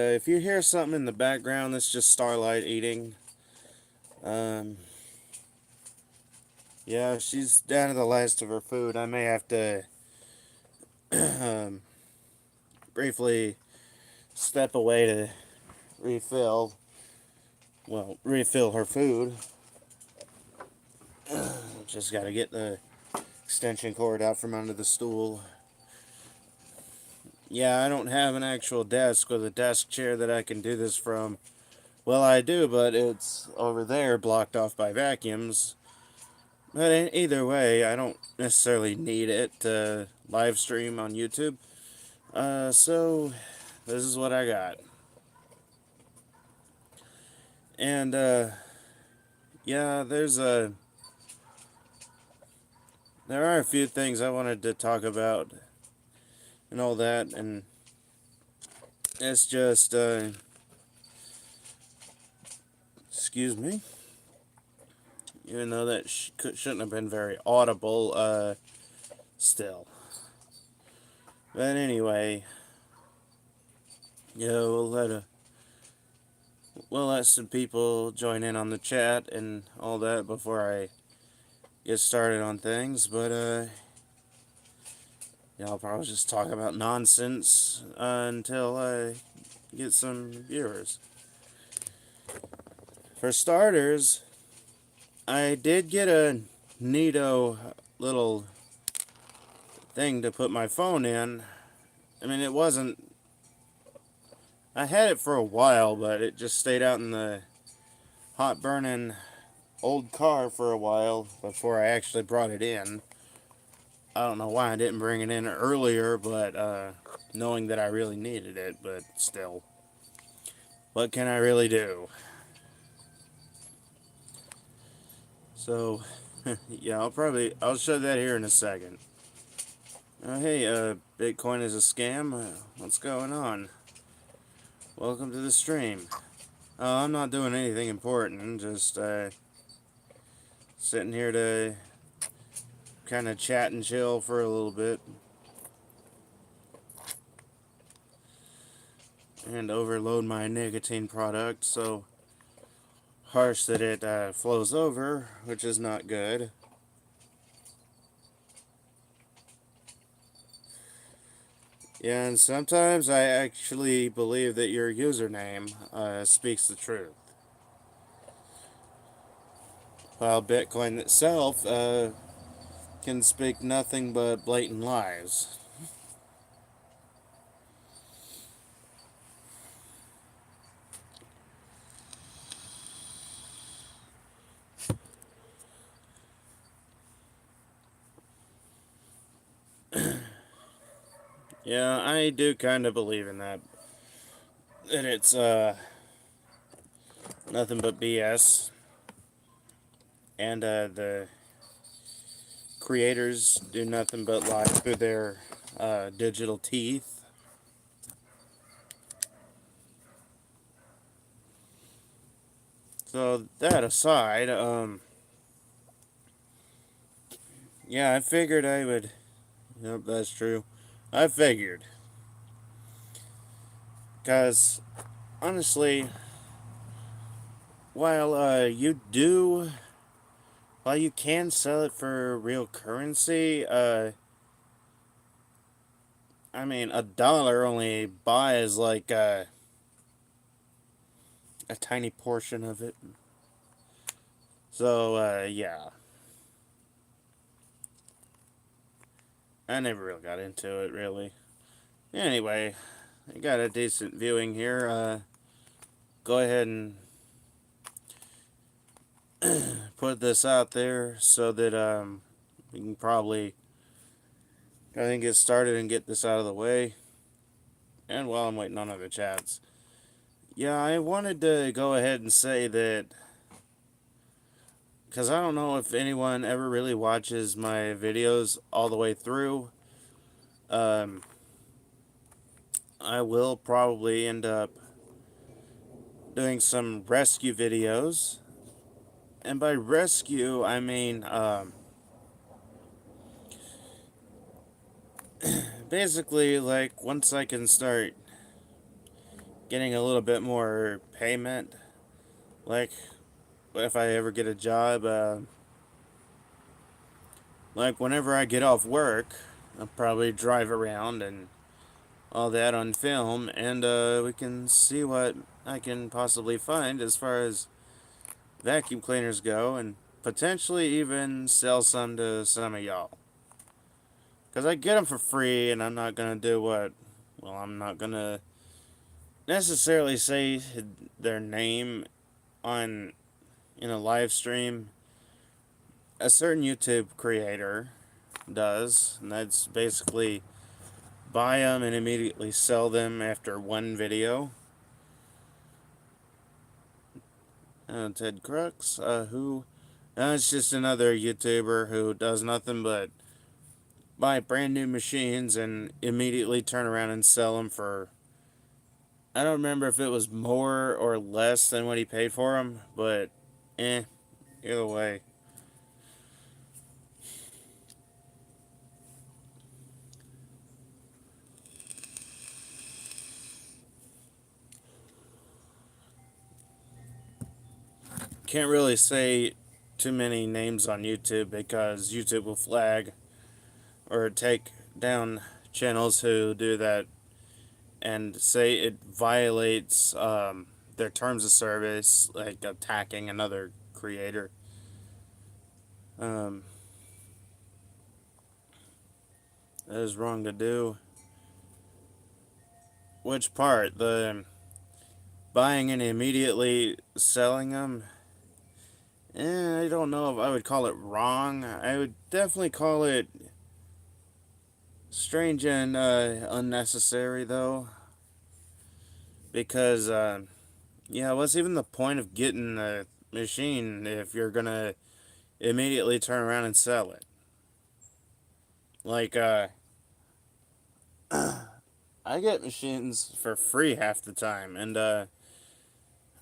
If you hear something in the background, that's just Starlight eating. Um, yeah, she's down to the last of her food. I may have to um, briefly step away to refill, refill her food. Just got to get the extension cord out from under the stool. Yeah, I don't have an actual desk with a desk chair that I can do this from. Well, I do, but it's over there blocked off by vacuums. But either way, I don't necessarily need it to live stream on YouTube. So this is what I got. And yeah, there are a few things I wanted to talk about and all that, and it's just excuse me, even though that shouldn't have been very audible, still. But anyway, yeah, we'll let some people join in on the chat and all that before I get started on things. But yeah, I'll probably just talk about nonsense until I get some viewers. For starters, I did get a neato little thing to put my phone in. I mean, it wasn't. I had it for a while, but it just stayed out in the hot burning old car for a while before I actually brought it in. I don't know why I didn't bring it in earlier, but knowing that I really needed it, but still. What can I really do? So, yeah, I'll show that here in a second. Hey, Bitcoin is a scam? What's going on? Welcome to the stream. I'm not doing anything important, just sitting here to kind of chat and chill for a little bit. And overload my nicotine product, so harsh that it flows over, which is not good. Yeah, and sometimes I actually believe that your username speaks the truth, while Bitcoin itself can speak nothing but blatant lies. Yeah, I do kind of believe in that. That it's nothing but BS. And the creators do nothing but lie through their digital teeth. So that aside, yeah, I figured I would. Yep, that's true. I figured. Because, honestly, while while you can sell it for real currency, I mean, $1 only buys like a tiny portion of it. So, yeah. I never really got into it, really. Anyway, I got a decent viewing here. Go ahead and put this out there so that we can probably go ahead and get started and get this out of the way. And while I'm waiting on other chats, yeah, I wanted to go ahead and say that because I don't know if anyone ever really watches my videos all the way through. Um, I will probably end up doing some rescue videos. And by rescue, I mean basically like once I can start getting a little bit more payment. Like, if I ever get a job, like whenever I get off work, I'll probably drive around and all that on film, and we can see what I can possibly find as far as vacuum cleaners go, and potentially even sell some to some of y'all. Because I get them for free, and I'm not going to do what, well, I'm not going to necessarily say their name on in a live stream. A certain YouTube creator does, and that's basically buy them and immediately sell them after one video. Ted Crux, who it's just another YouTuber who does nothing but buy brand new machines and immediately turn around and sell them for, I don't remember if it was more or less than what he paid for them, but either way. Can't really say too many names on YouTube because YouTube will flag or take down channels who do that and say it violates their terms of service, like attacking another creator. That is wrong to do. Which part? The buying and immediately selling them? I don't know if I would call it wrong. I would definitely call it strange and unnecessary, though. Because, yeah, what's even the point of getting the machine if you're gonna immediately turn around and sell it? Like, I get machines for free half the time, and I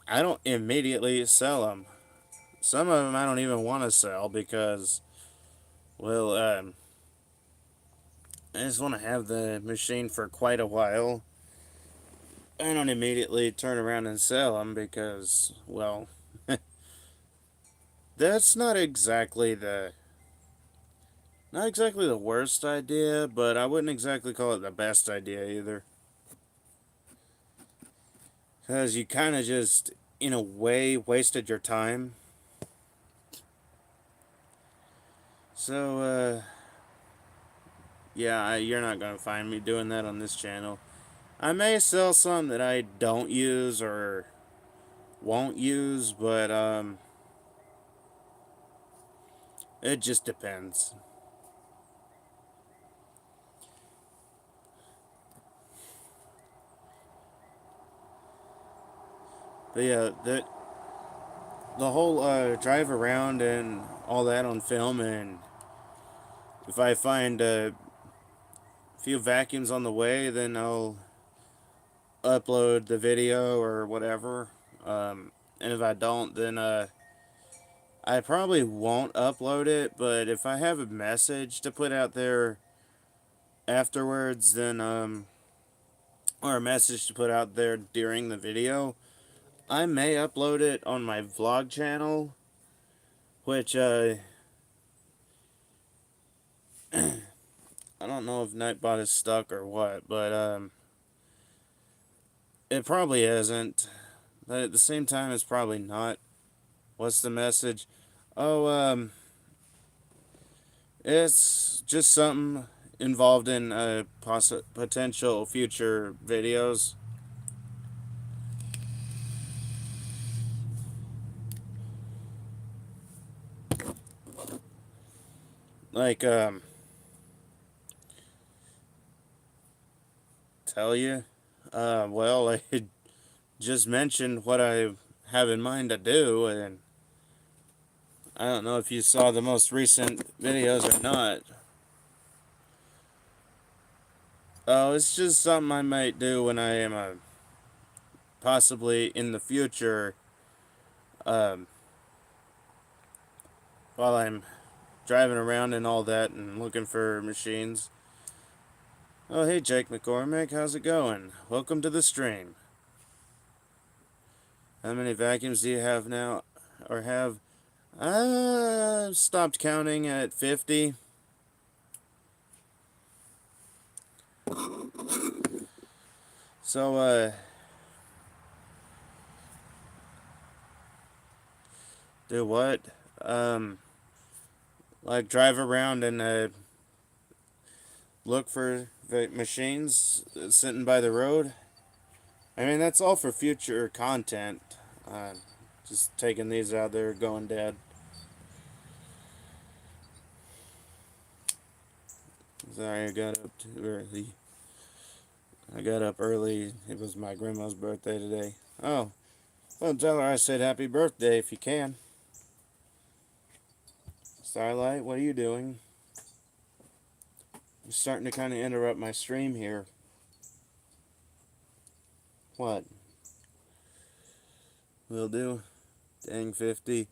don't immediately sell them. Some of them I don't even want to sell because, well, I just want to have the machine for quite a while. I don't immediately turn around and sell them because, well, that's not exactly the worst idea, but I wouldn't exactly call it the best idea either. Because you kind of just, in a way, wasted your time. So, yeah, you're not going to find me doing that on this channel. I may sell some that I don't use or won't use, but, it just depends. But yeah, the whole drive around and all that on film, and if I find a few vacuums on the way, then I'll upload the video or whatever. And if I don't, then I probably won't upload it. But if I have a message to put out there afterwards, then or a message to put out there during the video, I may upload it on my vlog channel, which I don't know if Nightbot is stuck or what, but it probably isn't. But at the same time, it's probably not. What's the message? Oh, it's just something involved in potential future videos. Like, tell you? Well, I just mentioned what I have in mind to do, and I don't know if you saw the most recent videos or not. Oh, it's just something I might do when I am possibly in the future, um, while I'm driving around and all that and looking for machines. Oh, hey, Jake McCormick, how's it going? Welcome to the stream. How many vacuums do you have now? Or have? Stopped counting at 50. So, do what? Um, like drive around and look for machines sitting by the road. I mean, that's all for future content. Uh, just taking these out there, going dead. Sorry, I got up too early. I got up early. It was my grandma's birthday today. Oh, well, tell her I said happy birthday if you can. Starlight, what are you doing? You're starting to kind of interrupt my stream here. What? Will do. Dang, 50.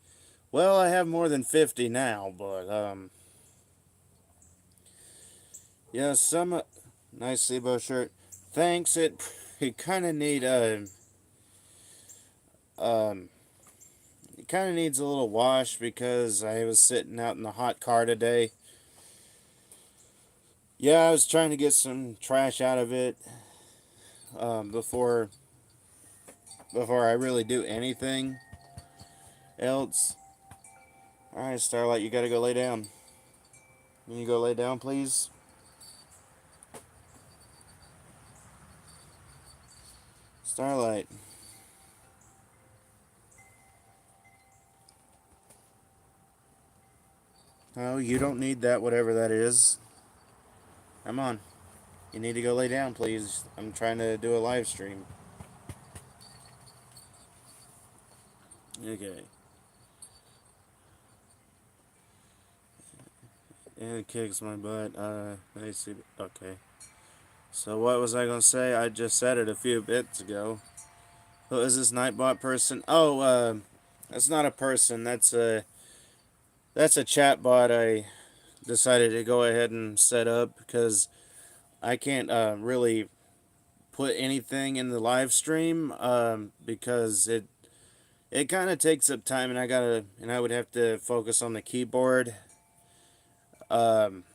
Well, I have more than 50 now, but, yeah, some, nice Sebo shirt. Thanks, it kind of need, um, it kind of needs a little wash because I was sitting out in the hot car today. Yeah, I was trying to get some trash out of it, before I really do anything else. Alright, Starlight, you gotta go lay down. Can you go lay down, please? Starlight. Oh, you don't need that, whatever that is. Come on. You need to go lay down, please. I'm trying to do a live stream. Okay. And it kicks my butt. I see. Okay. So what was I gonna say? I just said it a few bits ago. Who is this Nightbot person? Oh, that's not a person. That's a chat bot I decided to go ahead and set up because I can't really put anything in the live stream because it kind of takes up time and I would have to focus on the keyboard. Um,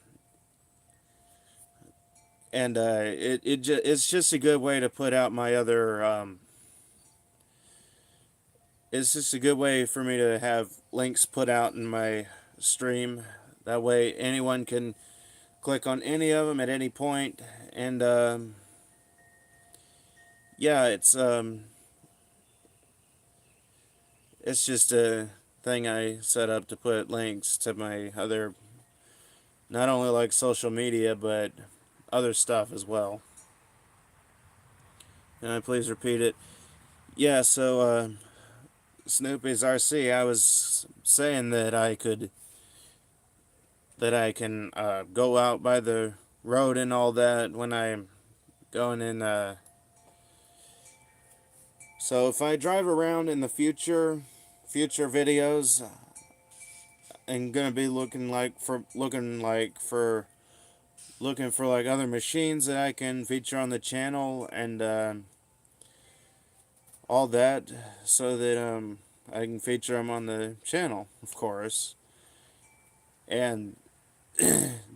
and it's just a good way to put out my other it's just a good way for me to have links put out in my stream. That way anyone can click on any of them at any point. And yeah, it's just a thing I set up to put links to my other, not only like social media, but other stuff as well. Can I please repeat it? Yeah, so Snoopy's RC, I was saying that I can go out by the road and all that when I'm going in. So if I drive around in the future videos, I'm gonna be looking for like other machines that I can feature on the channel and all that, so that I can feature them on the channel, of course. And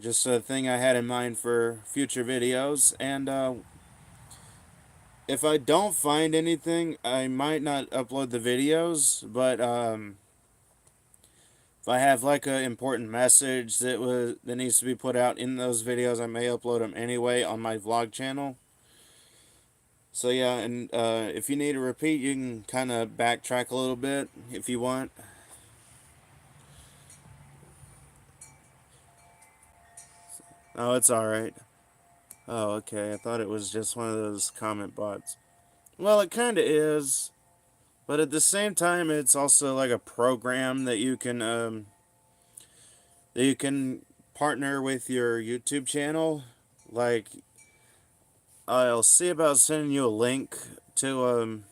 just a thing I had in mind for future videos. And if I don't find anything, I might not upload the videos. But if I have like an important message that needs to be put out in those videos, I may upload them anyway on my vlog channel. So yeah, and if you need a repeat, you can kind of backtrack a little bit if you want. Oh, it's alright. Oh, okay. I thought it was just one of those comment bots. Well, it kind of is, but at the same time, it's also like a program that you can partner with your YouTube channel. Like, I'll see about sending you a link to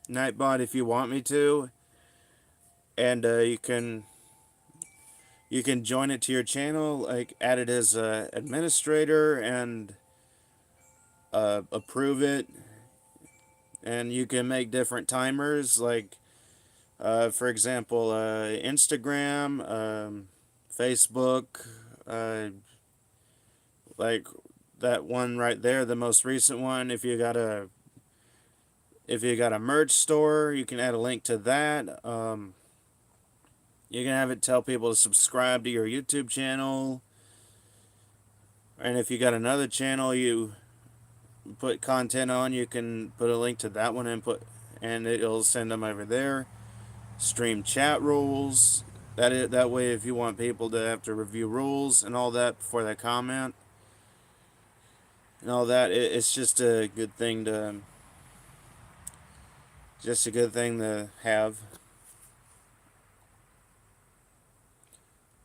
Nightbot if you want me to, and you can join it to your channel, like add it as a administrator and approve it. And you can make different timers, like, for example, Instagram, Facebook, uh, like that one right there, the most recent one. If you got a merch store, you can add a link to that. You can have it tell people to subscribe to your YouTube channel. And if you got another channel you put content on, you can put a link to that one and it'll send them over there. Stream chat rules. That way, if you want people to have to review rules and all that before they comment and all that, it's just a good thing to have.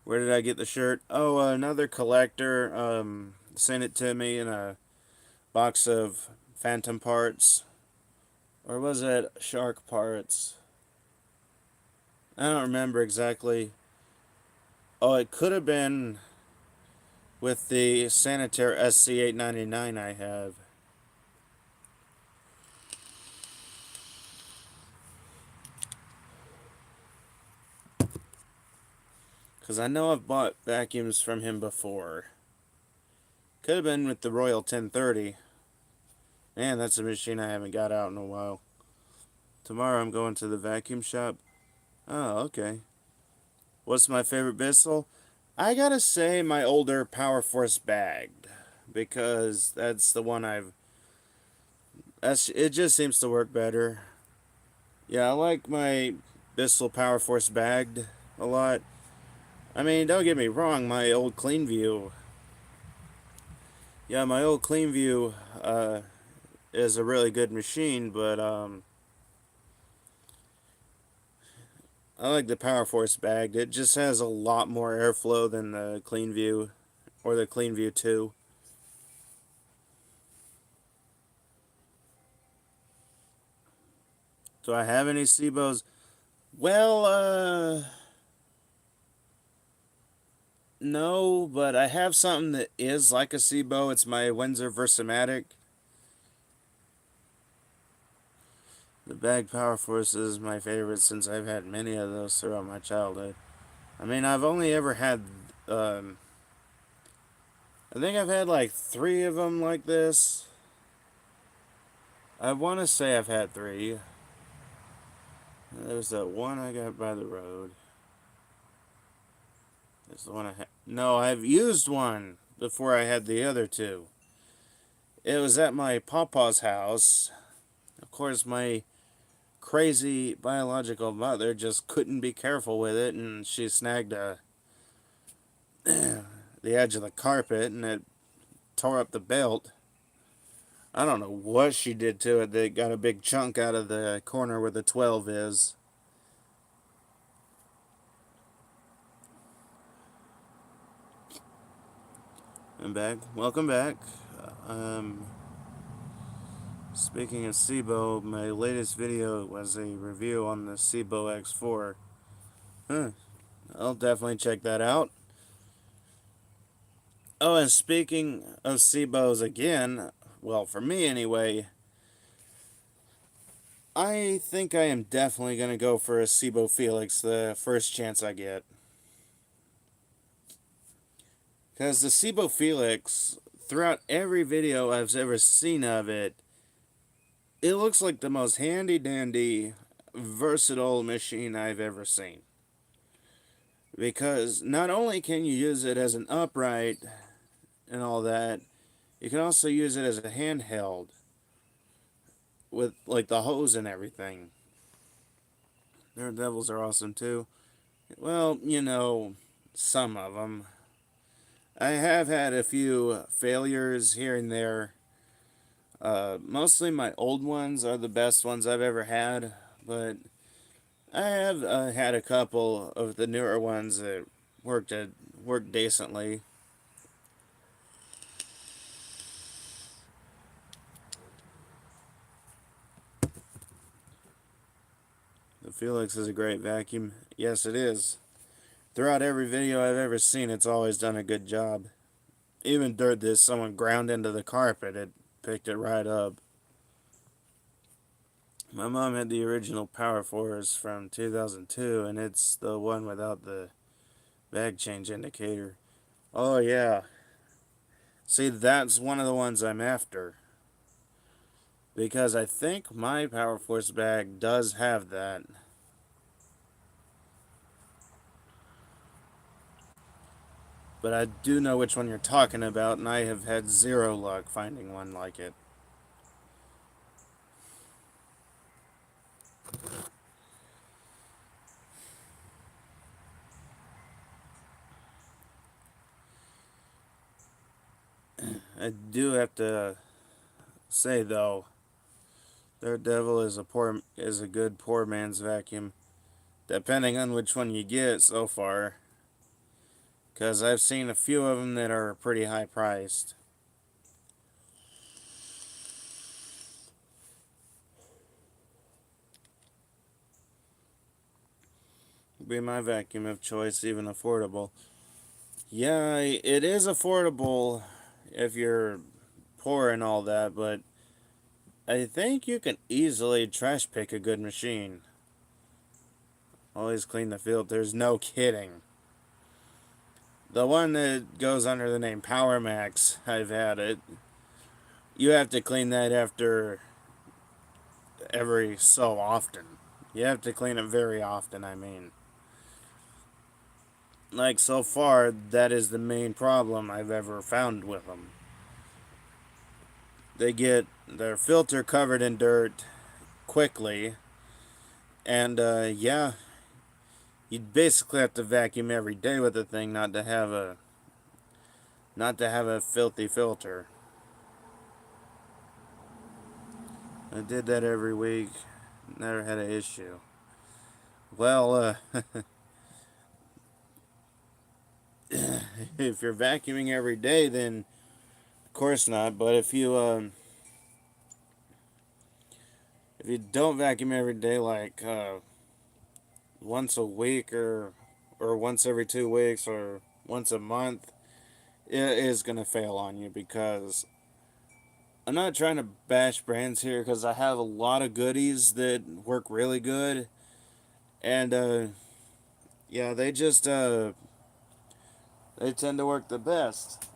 Where did I get the shirt? Oh, another collector sent it to me in a box of Phantom parts. Or was it Shark parts? I don't remember exactly. Oh, it could have been with the Sanitaire SC899 I have. Because I know I've bought vacuums from him before. Could have been with the Royal 1030. Man, that's a machine I haven't got out in a while. Tomorrow I'm going to the vacuum shop. Oh, okay. What's my favorite Bissell? I gotta say my older Power Force bagged. Because that's the one it just seems to work better. Yeah, I like my Bissell Power Force bagged a lot. I mean, don't get me wrong, my old CleanView. Yeah, my old CleanView is a really good machine, but I like the Power Force bagged. It just has a lot more airflow than the CleanView or the CleanView 2. Do I have any SIBOs? Well, no, but I have something that is like a SIBO. It's my Windsor Versamatic. The Bag Power Force is my favorite since I've had many of those throughout my childhood. I mean, I've only ever had, um, I think I've had like 3 of them like this. I want to say I've had 3. There's that one I got by the road. There's the one I had. No, I've used one before I had the other 2. It was at my pawpaw's house. Of course, my crazy biological mother just couldn't be careful with it, and she snagged the edge of the carpet, and it tore up the belt. I don't know what she did to it. They got a big chunk out of the corner where the 12 is. I'm back. Welcome back. Um, Speaking of SIBO, my latest video was a review on the SIBO X4. Huh. I'll definitely check that out. Oh, and speaking of SIBOs again, well, for me anyway, I think I am definitely going to go for a SIBO Felix the first chance I get. Because the SIBO Felix, throughout every video I've ever seen of it, it looks like the most handy-dandy, versatile machine I've ever seen. Because not only can you use it as an upright and all that, you can also use it as a handheld with like the hose and everything. Their devils are awesome too. Well, some of them. I have had a few failures here and there. Mostly my old ones are the best ones I've ever had, but I have had a couple of the newer ones that worked decently. The Felix is a great vacuum. Yes, it is. Throughout every video I've ever seen, it's always done a good job. Even dirt that someone ground into the carpet, it picked it right up. My mom had the original Power Force from 2002, and it's the one without the bag change indicator. Oh, yeah. See, that's one of the ones I'm after. Because I think my Power Force bag does have that. But I do know which one you're talking about, and I have had zero luck finding one like it. I do have to say though, Daredevil is a good poor man's vacuum, depending on which one you get so far. Because I've seen a few of them that are pretty high priced. Be my vacuum of choice, even affordable. Yeah, it is affordable if you're poor and all that, but I think you can easily trash pick a good machine. Always clean the filters, no kidding. The one that goes under the name Power Max, I've had it. You have to clean that after every so often. You have to clean it very often, I mean. Like, so far, that is the main problem I've ever found with them. They get their filter covered in dirt quickly, and yeah, you basically have to vacuum every day with the thing not to have a filthy filter. I did that every week, never had an issue. Well, if you're vacuuming every day, then of course not. But if you don't vacuum every day, like once a week or once every 2 weeks or once a month, it is gonna fail on you because I'm not trying to bash brands here because I have a lot of goodies that work really good, and yeah, they tend to work the best.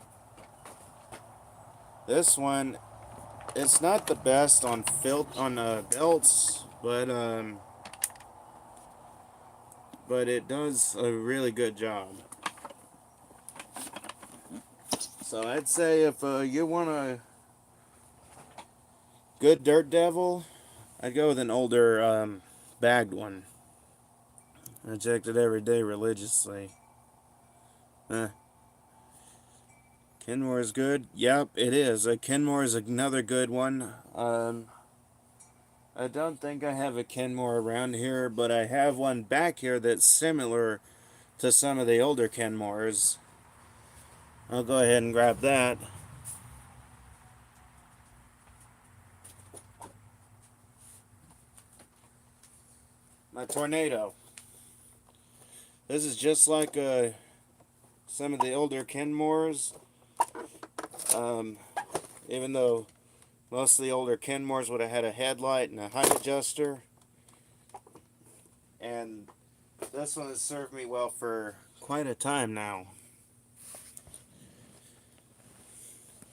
This one, it's not the best on belts, but it does a really good job. So I'd say if you want a good Dirt Devil, I'd go with an older bagged one. I checked it every day religiously. Uh, Kenmore is good. Yep, it is. Kenmore is another good one. I don't think I have a Kenmore around here, but I have one back here that's similar to some of the older Kenmores. I'll go ahead and grab that. My Tornado. This is just like some of the older Kenmores. Um, Even though most of the older Kenmores would have had a headlight and a height adjuster. And this one has served me well for quite a time now.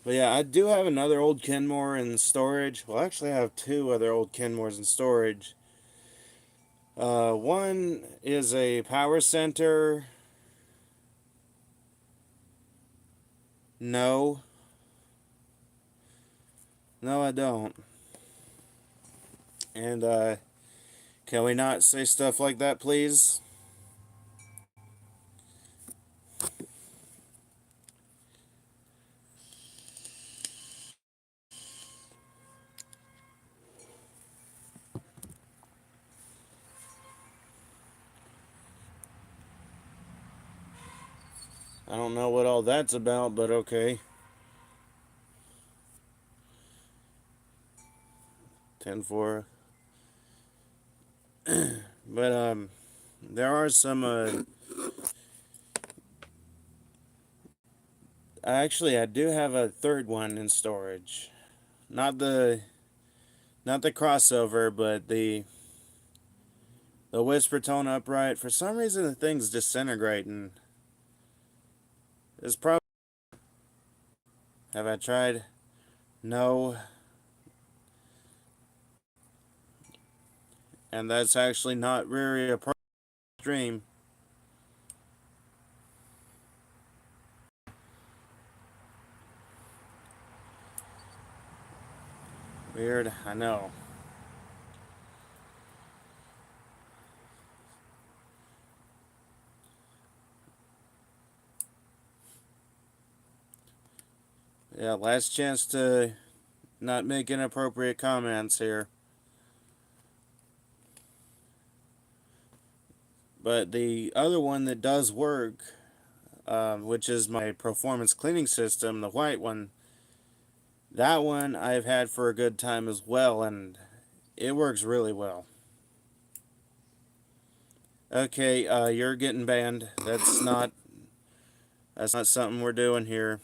But yeah, I do have another old Kenmore in storage. Well, actually, I have two other old Kenmores in storage. One is a power center. No. No, I don't. And can we not say stuff like that, please? I don't know what all that's about, but okay. 10-4. But there are some. Actually, I do have a third one in storage. Not the not the crossover, but the whisper tone upright. For some reason, the thing's disintegrating. It's probably. Have I tried? No. And that's actually not very a stream. Weird, I know. Yeah, last chance to not make inappropriate comments here. But the other one that does work, which is my performance cleaning system, the white one, that one I've had for a good time as well, and it works really well. Okay, you're getting banned. That's not something we're doing here.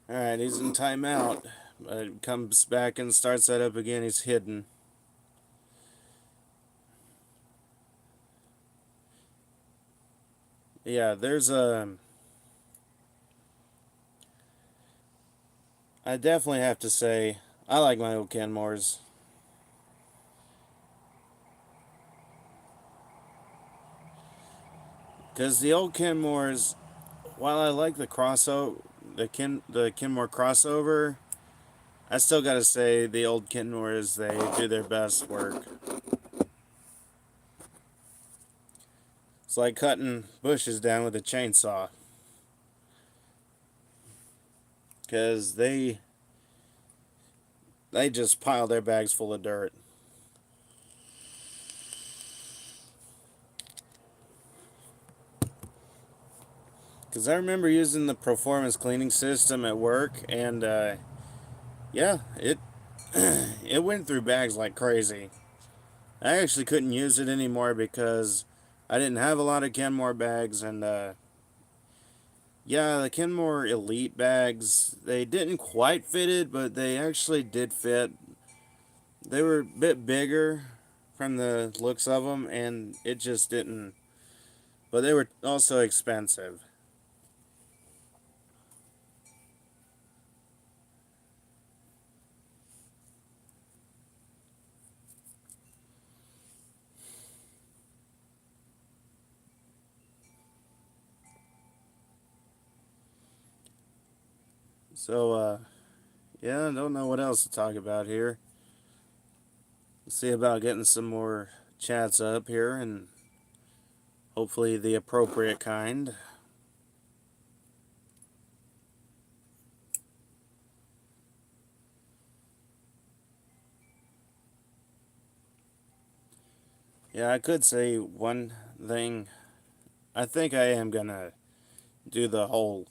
Alright, he's in timeout. But comes back and starts that up again. He's hidden. Yeah, there's a. I definitely have to say, I like my old Kenmores. Because the old Kenmores, while I like the crossover, the Kenmore crossover, I still gotta say the old Kenmores, they do their best work. It's like cutting bushes down with a chainsaw. Because they just pile their bags full of dirt. Because I remember using the performance cleaning system at work, and yeah, it went through bags like crazy. I actually couldn't use it anymore because I didn't have a lot of Kenmore bags, and yeah, the Kenmore Elite bags, they didn't quite fit it, but they actually did fit. They were a bit bigger from the looks of them, and it just didn't. But they were also expensive. So, yeah, I don't know what else to talk about here. Let's see about getting some more chats up here, and hopefully the appropriate kind. Yeah, I could say one thing. I think I am gonna do the whole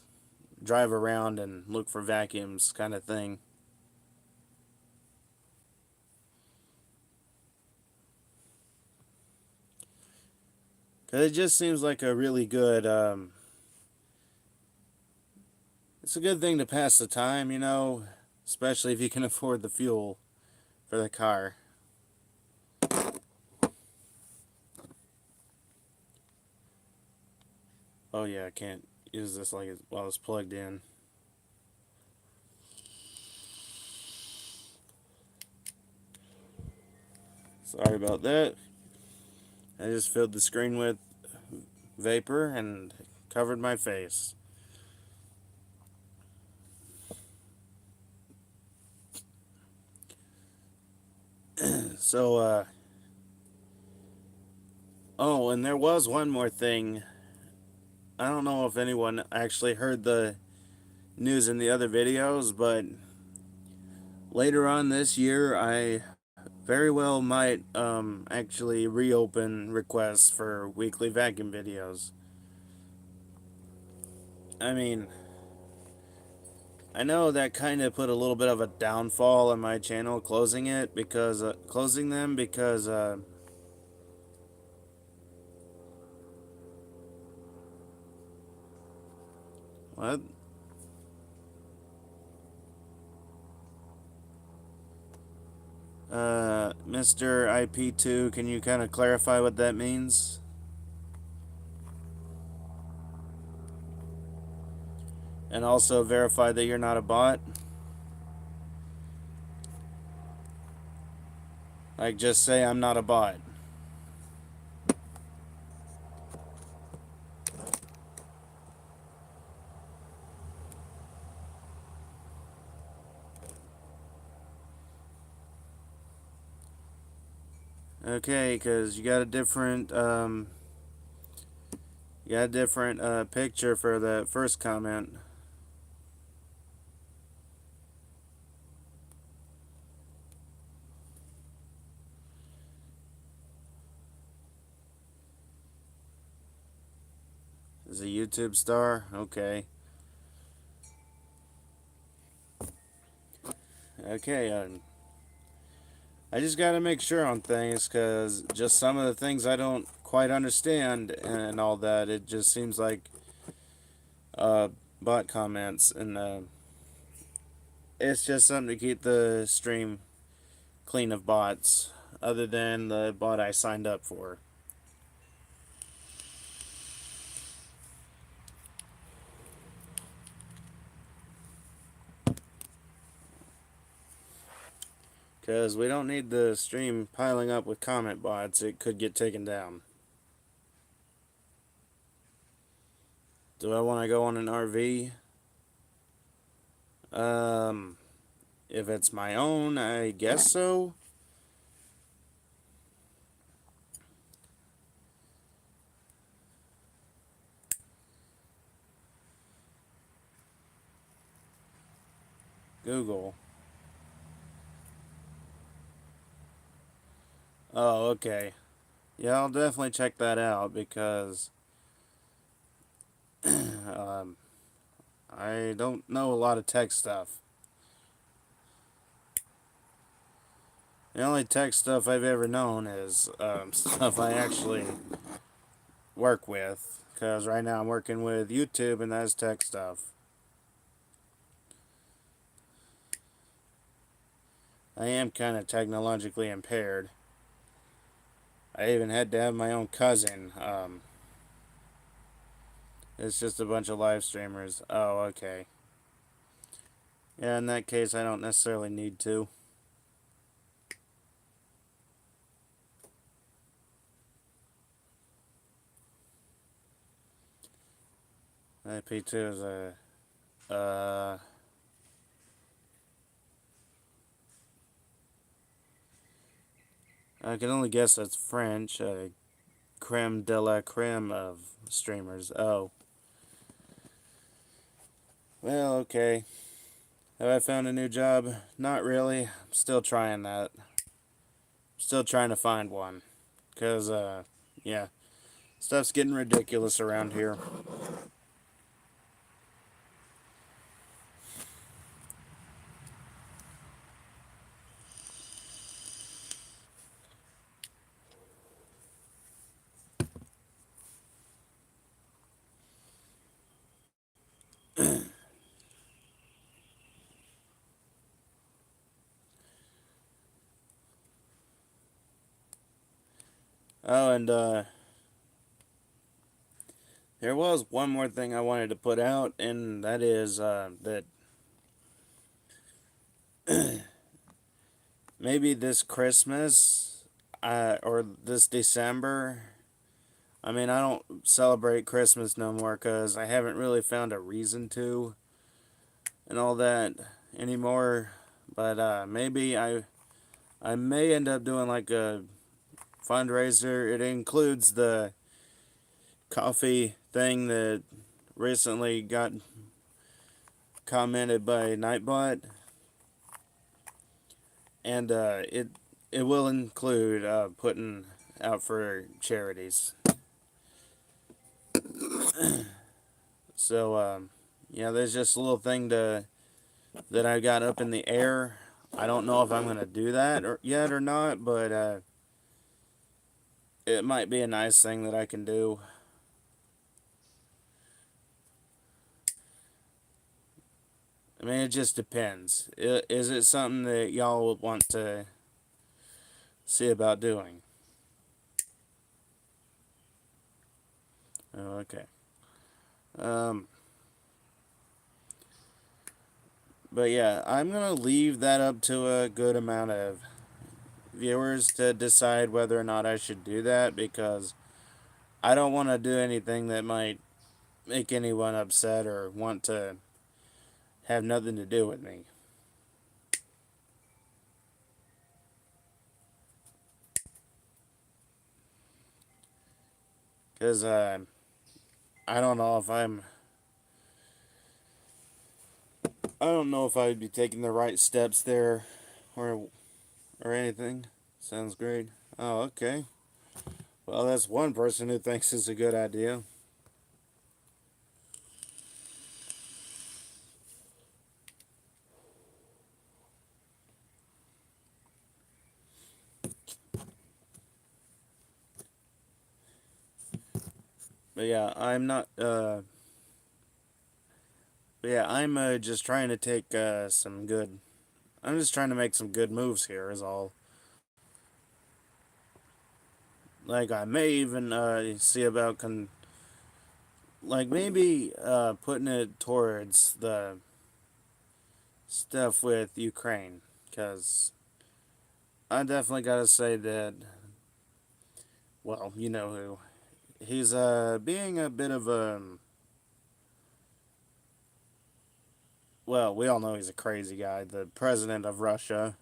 drive around and look for vacuums kind of thing. Because it just seems like a really good, it's a good thing to pass the time, you know, especially if you can afford the fuel for the car. Oh yeah, I can't use this like while it's plugged in. Sorry about that. I just filled the screen with vapor and covered my face. So, oh, and there was one more thing. I don't know if anyone actually heard the news in the other videos, but later on this year, I very well might actually reopen requests for weekly vacuum videos. I mean, I know that kind of put a little bit of a downfall on my channel closing it because closing them because what? Mr. IP2, can you kind of clarify what that means? And also verify that you're not a bot? Like, just say I'm not a bot. Okay, because you got a different, picture for the first comment. Is a YouTube star? Okay. Okay, I just gotta make sure on things, because just some of the things I don't quite understand and all that, it just seems like uh, bot comments, and it's just something to keep the stream clean of bots, other than the bot I signed up for. Because we don't need the stream piling up with comment bots, it could get taken down. Do I want to go on an RV? If it's my own, I guess so. Google. Oh, okay. Yeah, I'll definitely check that out because um, I don't know a lot of tech stuff. The only tech stuff I've ever known is stuff I actually work with. Because right now I'm working with YouTube, and that's tech stuff. I am kind of technologically impaired. I even had to have my own cousin. It's just a bunch of live streamers. Oh, okay. Yeah, in that case, I don't necessarily need to. IP2 is I can only guess that's French. Creme de la creme of streamers. Oh. Well, okay. Have I found a new job? Not really. I'm still trying that. Still trying to find one. Because, yeah. Stuff's getting ridiculous around here. Oh, and, there was one more thing I wanted to put out, and that is, that maybe this Christmas, or this December. I mean, I don't celebrate Christmas no more because I haven't really found a reason to and all that anymore. But maybe I may end up doing like a fundraiser. It includes the coffee thing that recently got commented by Nightbot, and it will include putting out for charities. So yeah, there's just a little thing that I got up in the air. I don't know if I'm gonna do that yet or not, but it might be a nice thing that I can do. I mean, it just depends. Is it something that y'all would want to see about doing? Oh, okay. Um, but yeah, I'm gonna leave that up to a good amount of viewers to decide whether or not I should do that, because I don't want to do anything that might make anyone upset or want to have nothing to do with me. Because I don't know if I don't know if I'd be taking the right steps there, or anything. Sounds great. Oh, okay. Well, that's one person who thinks it's a good idea. But yeah, I'm not. But yeah, I'm just trying to take some good. I'm just trying to make some good moves here. Is all. Like I may even see about like maybe putting it towards the stuff with Ukraine, because I definitely gotta say that. Well, you know who. He's being a bit of a, well, we all know he's a crazy guy. The president of Russia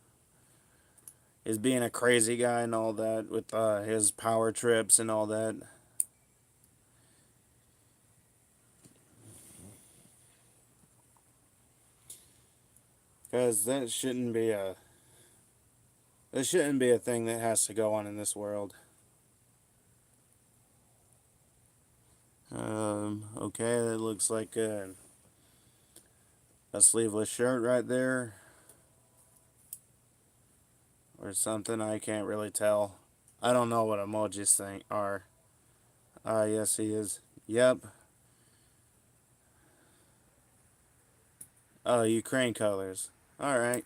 is being a crazy guy and all that with his power trips and all that. Because that shouldn't be a thing that has to go on in this world. Okay, that looks like a sleeveless shirt right there, or something. I can't really tell. I don't know what emojis thing are. Yes, he is. Yep. Oh, Ukraine colors. All right.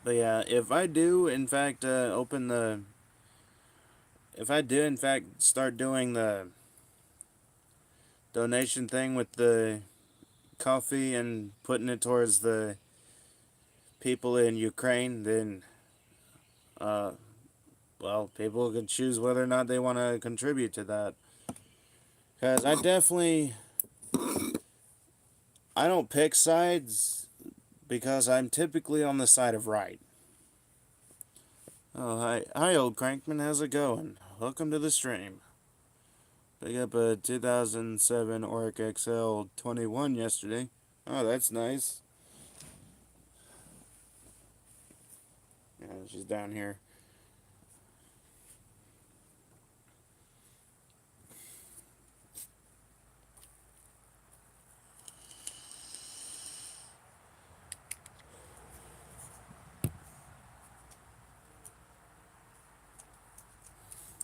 But yeah, if I do in fact if I do in fact start doing the donation thing with the coffee and putting it towards the people in Ukraine, then uh, well, people can choose whether or not they want to contribute to that. Because I don't pick sides, because I'm typically on the side of right. Oh, hi, old crankman, how's it going? Welcome to the stream. Pick up a 2007 Oric XL 21 yesterday. Oh, that's nice. Yeah, she's down here.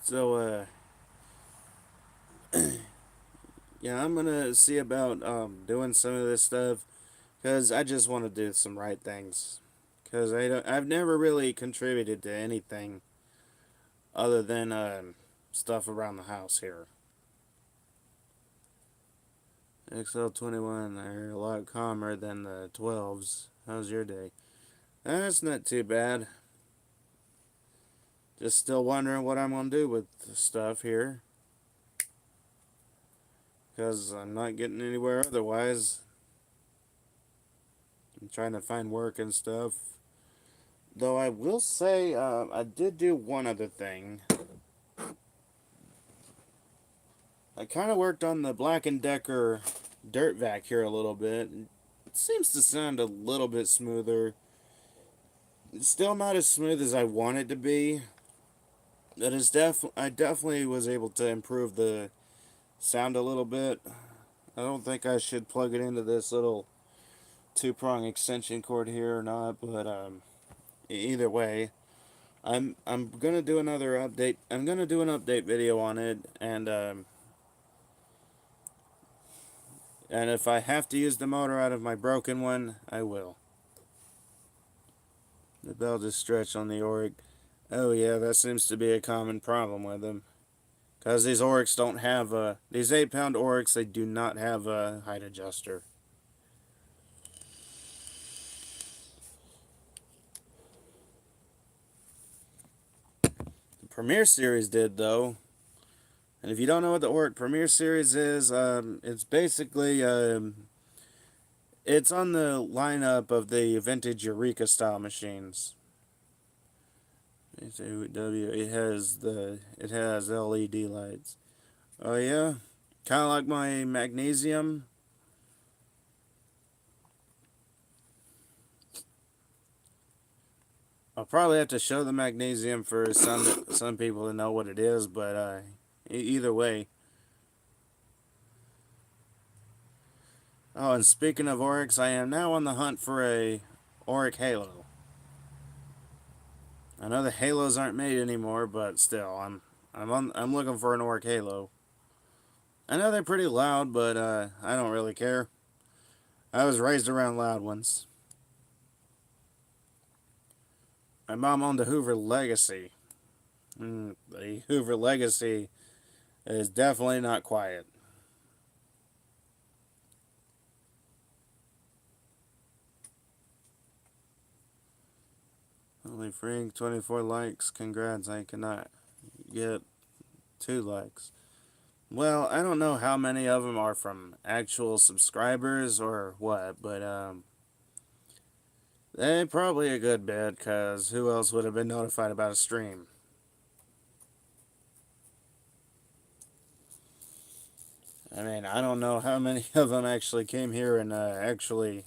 So, yeah, I'm gonna see about doing some of this stuff, because I just want to do some right things. Because I've never really contributed to anything other than stuff around the house here. XL21, they're a lot calmer than the 12s. How's your day? That's not too bad. Just still wondering what I'm gonna do with the stuff here, because I'm not getting anywhere otherwise. I'm trying to find work and stuff. Though I will say, I did do one other thing. I kind of worked on the Black & Decker dirt vac here a little bit. It seems to sound a little bit smoother. It's still not as smooth as I want it to be. But I definitely was able to improve the sound a little bit. I don't think I should plug it into this little two-prong extension cord here or not, but either way, I'm gonna do another update. I'm gonna do an update video on it, and if I have to use the motor out of my broken one, I will. The belt is stretched on the Oryx. Oh yeah, that seems to be a common problem with them. Because these Oryx don't have a... These 8-pound Oryx, they do not have a height adjuster. The Premier Series did, though. And if you don't know what the Oryx Premier Series is, it's basically... it's on the lineup of the vintage Eureka style machines. It has LED lights. Oh yeah, kind of like my magnesium. I'll probably have to show the magnesium for some people to know what it is, but either way. Oh, and speaking of Oryx, I am now on the hunt for a Oryx Halo. I know the Halos aren't made anymore, but still, I'm looking for an Oryx Halo. I know they're pretty loud, but I don't really care. I was raised around loud ones. My mom owned a Hoover Legacy. The Hoover Legacy is definitely not quiet. Only Frank, 24 likes. Congrats, I cannot get 2 likes. Well, I don't know how many of them are from actual subscribers or what, but they probably a good bit, because who else would have been notified about a stream? I mean, I don't know how many of them actually came here and actually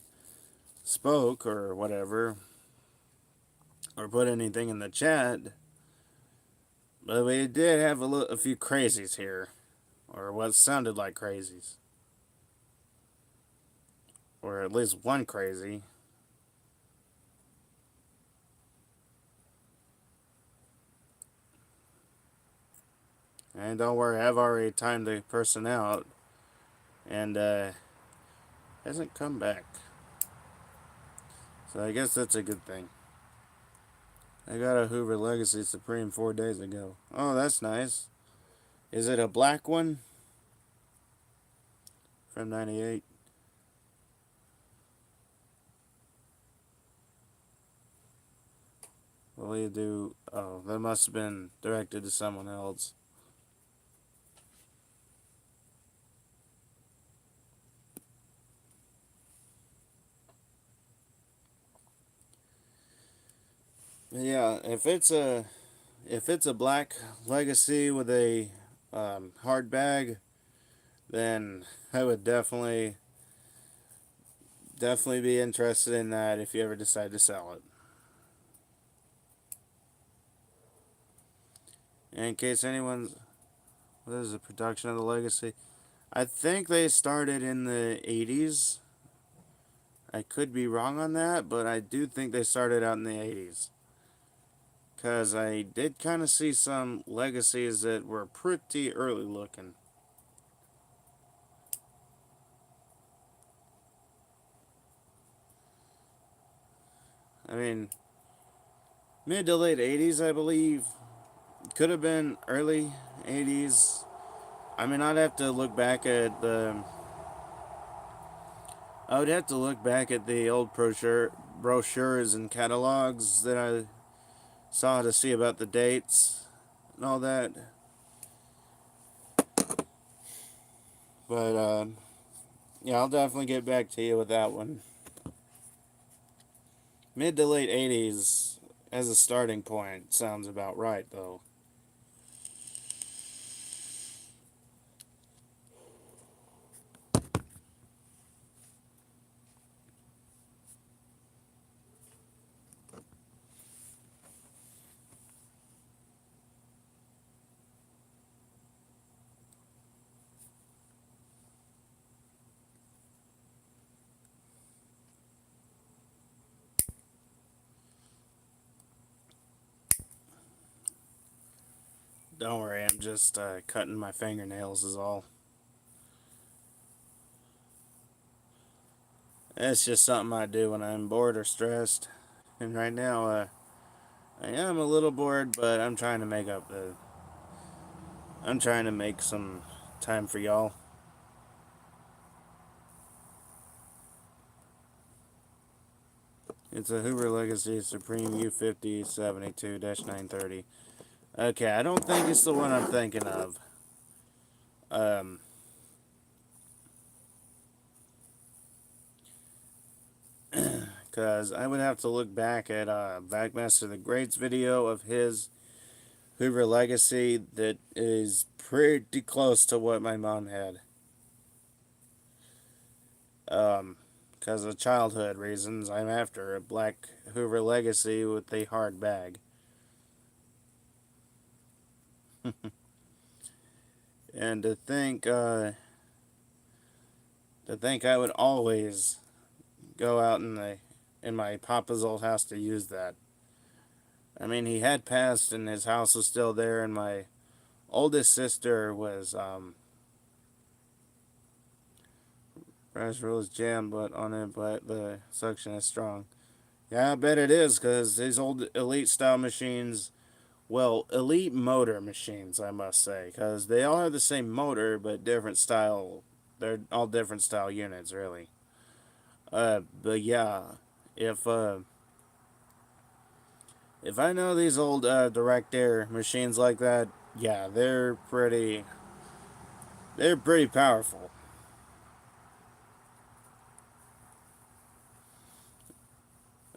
spoke or whatever, or put anything in the chat, but we did have a few crazies here, or what sounded like crazies, or at least one crazy. And don't worry, I've already timed the person out, and hasn't come back. So I guess that's a good thing. I got a Hoover Legacy Supreme 4 days ago. Oh, that's nice. Is it a black one? From 98. What will you do? Oh, that must have been directed to someone else. Yeah, if it's a black Legacy with a hard bag, then I would definitely be interested in that if you ever decide to sell it. In case anyone's, what is the production of the Legacy? I think they started in the 80s. I could be wrong on that, but I do think they started out in the 80s. Because I did kind of see some Legacies that were pretty early looking. I mean, mid to late 80s, I believe. Could have been early 80s. I mean, I'd have to look back at the... I would have to look back at the old brochures and catalogs that I saw to see about the dates and all that. But, yeah, I'll definitely get back to you with that one. Mid to late 80s as a starting point sounds about right, though. Don't worry, I'm just cutting my fingernails is all. It's just something I do when I'm bored or stressed. And right now, I am a little bored, but I'm trying to make some time for y'all. It's a Hoover Legacy Supreme U50 72-930. Okay, I don't think it's the one I'm thinking of. Um, because I would have to look back at Backmaster the Great's video of his Hoover Legacy that is pretty close to what my mom had. Because of childhood reasons, I'm after a black Hoover Legacy with a hard bag. And to think I would always go out in my papa's old house to use that. I mean, he had passed and his house was still there, and my oldest sister was Brass rolls jam but on it, but the suction is strong. Yeah, I bet it is, because these old Elite style machines, well, Elite motor machines, I must say, because they all have the same motor, but different style. They're all different style units, really. But yeah, if uh, if I know these old direct air machines like that, yeah, they're pretty powerful.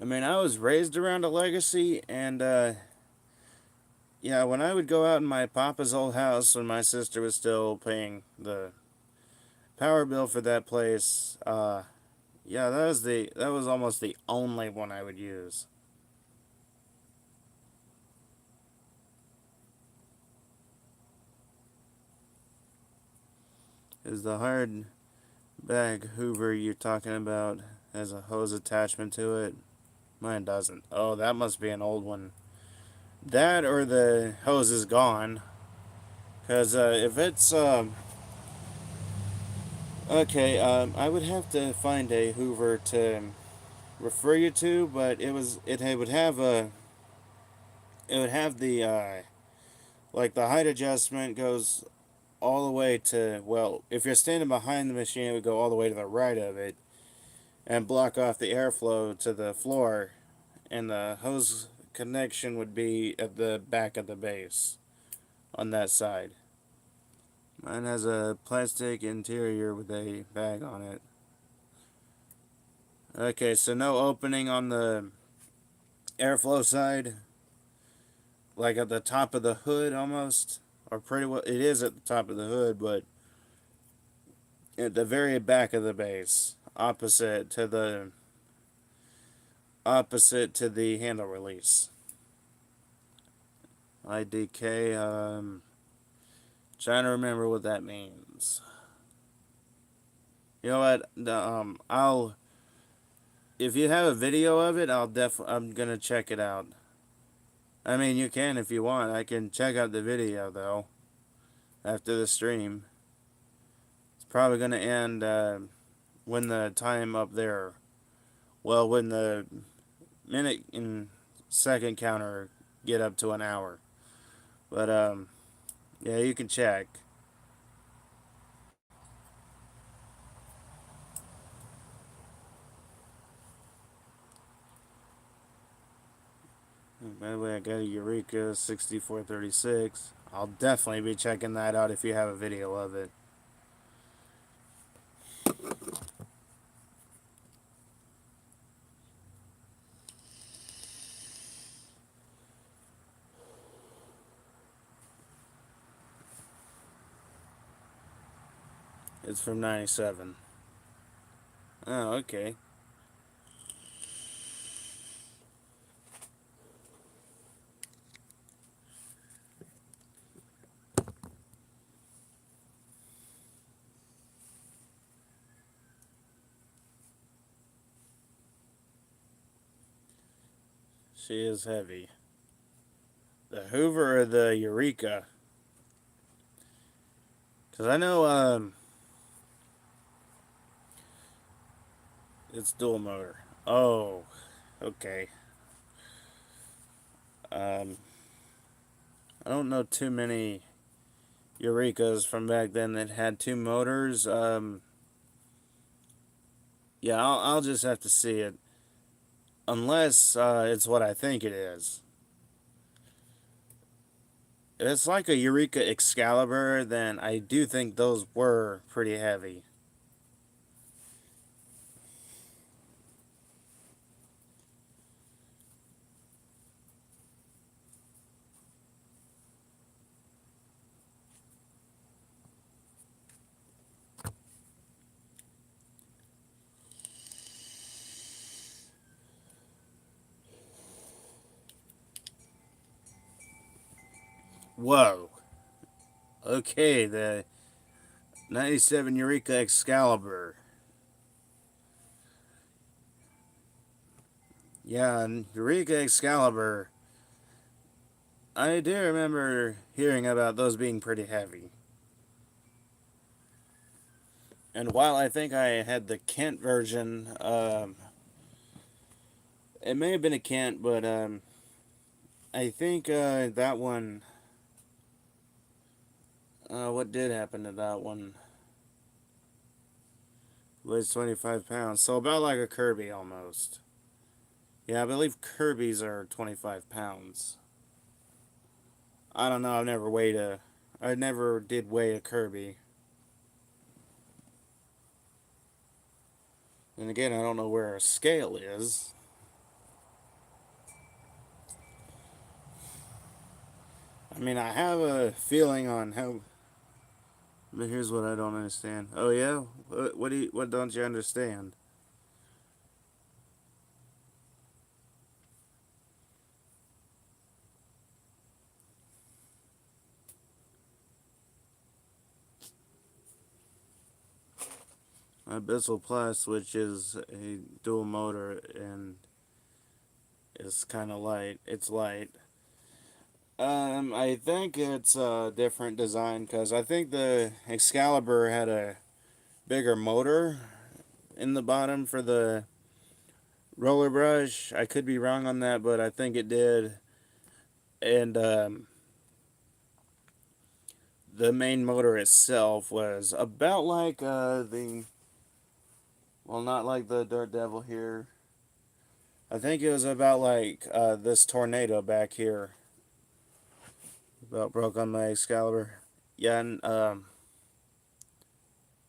I mean, I was raised around a Legacy, and yeah, when I would go out in my papa's old house when my sister was still paying the power bill for that place, yeah, that was almost the only one I would use. Is the hard bag Hoover you're talking about has a hose attachment to it? Mine doesn't. Oh, that must be an old one. That or the hose is gone. Cause if it's okay, I would have to find a Hoover to refer you to, but it would have a it would have the like the height adjustment goes all the way to, well, if you're standing behind the machine, it would go all the way to the right of it and block off the airflow to the floor, and the hose connection would be at the back of the base on that side. Mine has a plastic interior with a bag on it. Okay, so no opening on the airflow side, like at the top of the hood almost, or pretty well it is at the top of the hood, but at the very back of the base, opposite to the handle release. IDK. Trying to remember what that means. You know what? I'll if you have a video of it, I'm gonna check it out. I mean, you can if you want. I can check out the video though after the stream. It's probably gonna end when the time up there. Well, when the minute and second counter get up to an hour. But yeah, you can check. By the way, I got a Eureka 6436. I'll definitely be checking that out if you have a video of it. It's from 97. Oh, okay. She is heavy. The Hoover or the Eureka? Because I know it's dual motor. Oh, okay. Um, I don't know too many Eurekas from back then that had two motors. Yeah, I'll just have to see it. Unless it's what I think it is. If it's like a Eureka Excalibur, then I do think those were pretty heavy. Whoa. Okay, the 97 Eureka Excalibur. Yeah, and Eureka Excalibur. I do remember hearing about those being pretty heavy. And while I think I had the Kent version, it may have been a Kent, but I think that one. What did happen to that one? Weighs 25 pounds, so about like a Kirby almost. Yeah, I believe Kirby's are 25 pounds. I don't know. I never did weigh a Kirby. And again, I don't know where a scale is. I mean, I have a feeling on how. But here's what I don't understand. Oh yeah, what don't you understand? Abyssal Plus, which is a dual motor and is kind of light. It's light. I think it's a different design because I think the Excalibur had a bigger motor in the bottom for the roller brush. I could be wrong on that, but I think it did. And the main motor itself was about like well, not like the Dirt Devil here. I think it was about like this tornado back here. About broke on my Excalibur. Yeah, and I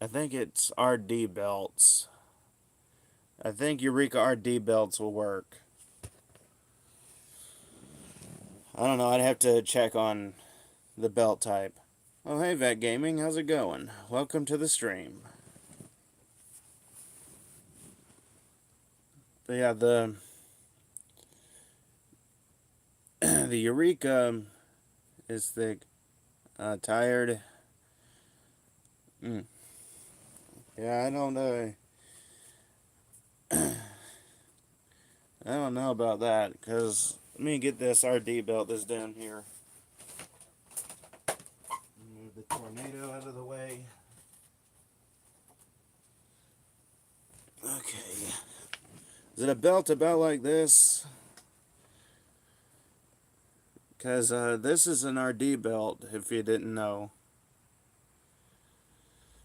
think it's RD belts. I think Eureka RD belts will work. I don't know. I'd have to check on the belt type. Oh, hey, Vet Gaming. How's it going? Welcome to the stream. But yeah, the Eureka is thick. Tired. Mm. Yeah, I don't know. I don't know about that because let me get this RD belt that's down here. Move the tornado out of the way. Okay. Is it a belt about like this? Because this is an RD belt, if you didn't know.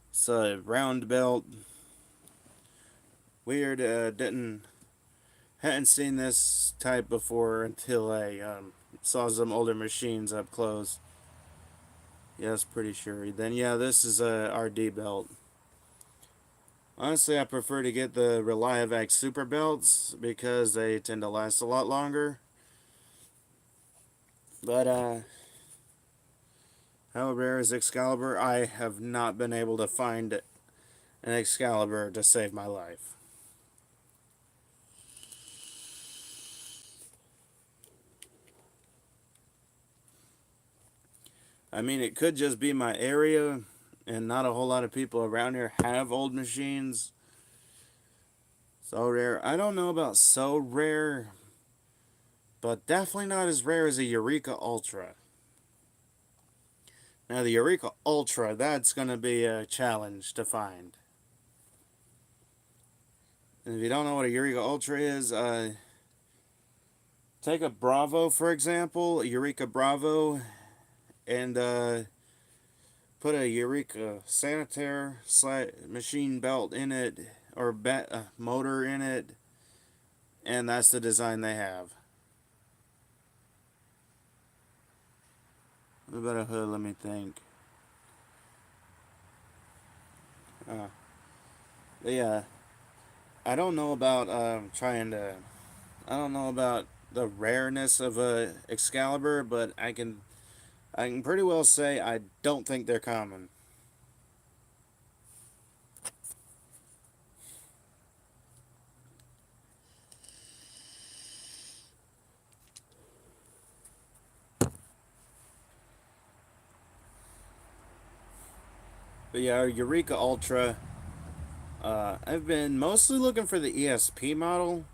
It's a round belt. Weird, hadn't seen this type before until I saw some older machines up close. Yes, pretty sure. Then yeah, this is a RD belt. Honestly, I prefer to get the Reliavac Super Belts because they tend to last a lot longer. But how rare is Excalibur? I have not been able to find an Excalibur to save my life. I mean, it could just be my area, and not a whole lot of people around here have old machines. So rare. I don't know about so rare, but definitely not as rare as a Eureka Ultra. Now the Eureka Ultra, that's going to be a challenge to find. And if you don't know what a Eureka Ultra is, take a Bravo, for example, a Eureka Bravo, and put a Eureka Sanitaire machine belt in it, or motor in it, and that's the design they have. What about a hood? Let me think. But yeah, I don't know about trying to. I don't know about the rareness of a Excalibur, but I can pretty well say I don't think they're common. But yeah, our Eureka Ultra. I've been mostly looking for the ESP model,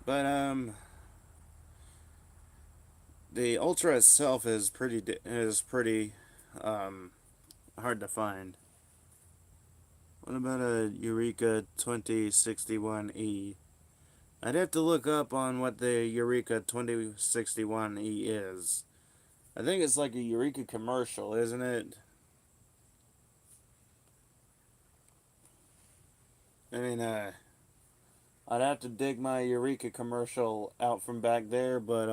but the Ultra itself is pretty um, hard to find. What about a Eureka 2061E? I'd have to look up on what the Eureka 2061E is. I think it's like a Eureka commercial, isn't it? I mean, I'd have to dig my Eureka commercial out from back there, but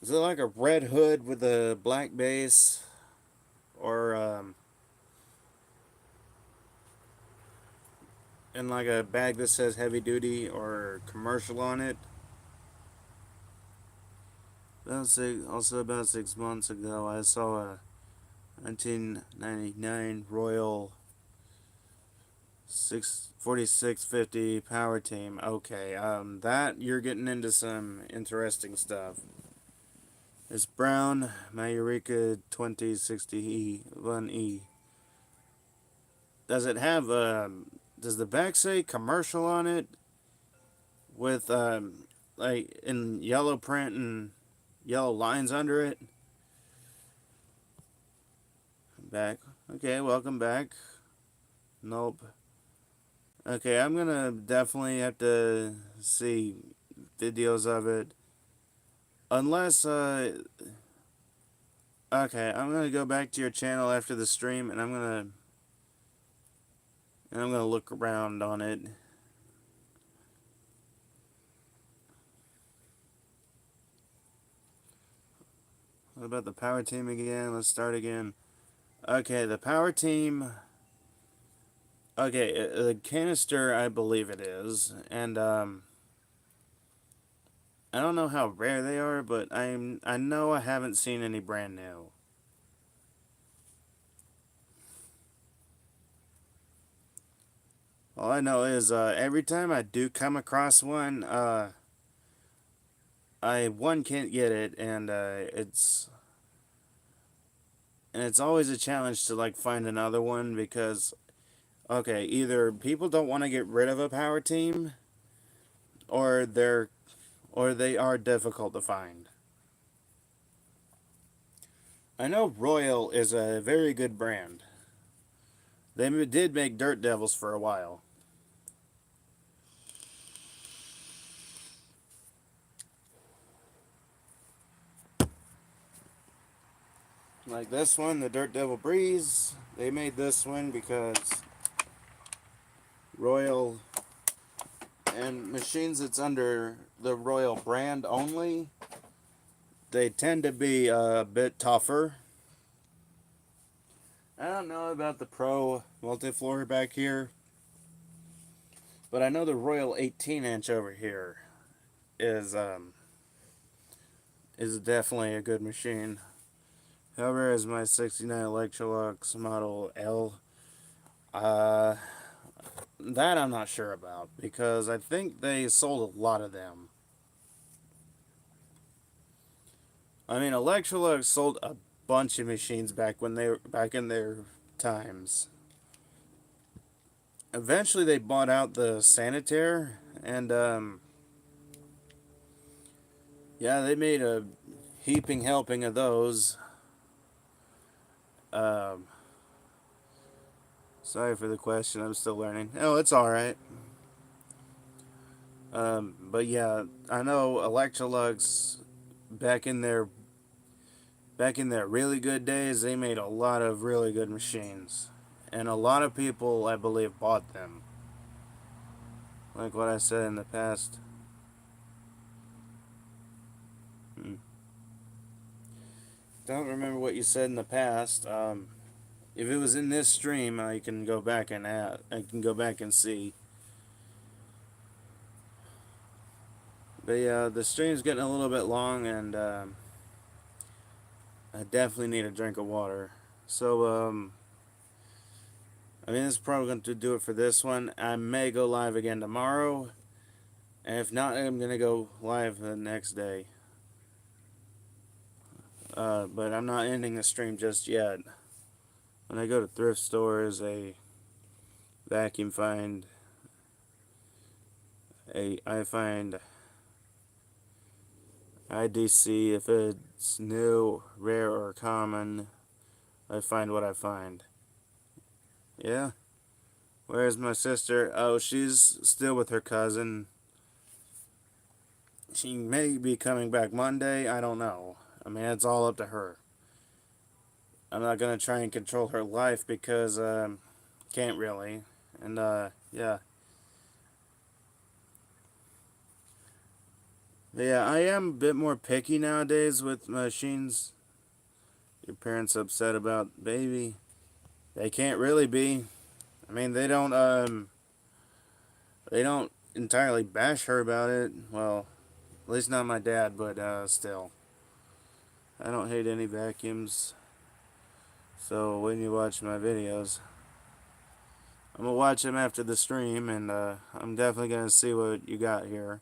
is it like a red hood with a black base, or and like a bag that says heavy duty or commercial on it? Also about 6 months ago, I saw a 1999 Royal 4650 Power Team. Okay, that you're getting into some interesting stuff. It's brown, my Eureka 2061E. Does it have does the back say commercial on it with like in yellow print and yellow lines under it? Back. Okay, welcome back. Nope. Okay, I'm gonna definitely have to see videos of it. Unless, okay, I'm gonna go back to your channel after the stream, and I'm gonna look around on it. What about the power team again? Let's start again. Okay, the power team. Okay, the canister, I believe it is, and I don't know how rare they are, but I know I haven't seen any brand new. All I know is every time I do come across one, I can't get it, and it's always a challenge to like find another one because okay, either people don't want to get rid of a power team, or they are difficult to find. I know Royal is a very good brand. They did make Dirt Devils for a while. Like this one, the Dirt Devil Breeze. They made this one because Royal and machines that's under the Royal brand only, they tend to be a bit tougher. I don't know about the Pro Multifloor back here, but I know the Royal 18-inch over here is definitely a good machine. However, as my 69 Electrolux Model L, uh, that I'm not sure about because I think they sold a lot of them. I mean, Electrolux sold a bunch of machines back in their times. Eventually, they bought out the Sanitaire, and Yeah, they made a heaping helping of those. Um, Sorry for the question. I'm still learning. Oh, it's all right. But yeah, I know Electrolux back in their really good days, they made a lot of really good machines, and a lot of people, I believe, bought them. Like what I said in the past. Hmm. Don't remember what you said in the past. If it was in this stream, I can go back and see. But yeah, the stream's getting a little bit long, and I definitely need a drink of water. So I mean, this is probably going to do it for this one. I may go live again tomorrow, and if not, I'm going to go live the next day. But I'm not ending the stream just yet. When I go to thrift stores, I find IDC. If it's new, rare, or common, I find what I find. Yeah. Where's my sister? Oh, she's still with her cousin. She may be coming back Monday. I don't know. I mean, it's all up to her. I'm not gonna try and control her life because can't really. And yeah. But yeah, I am a bit more picky nowadays with machines. Your parents upset about baby? They can't really be. I mean, they don't entirely bash her about it. Well, at least not my dad, but still. I don't hate any vacuums. So when you watch my videos, I'm gonna watch them after the stream, and I'm definitely gonna see what you got here.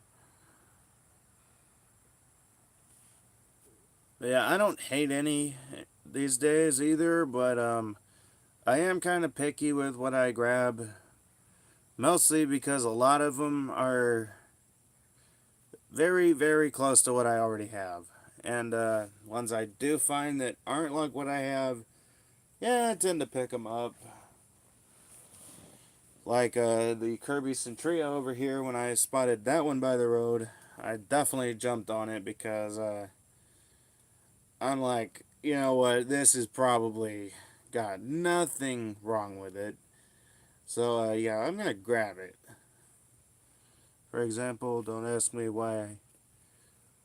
But yeah, I don't hate any these days either, but I am kind of picky with what I grab, mostly because a lot of them are very, very close to what I already have. And ones I do find that aren't like what I have, yeah, I tend to pick them up. Like the Kirby Centria over here, when I spotted that one by the road, I definitely jumped on it because I'm like, you know what, this is probably got nothing wrong with it. So yeah, I'm gonna grab it. For example, don't ask me why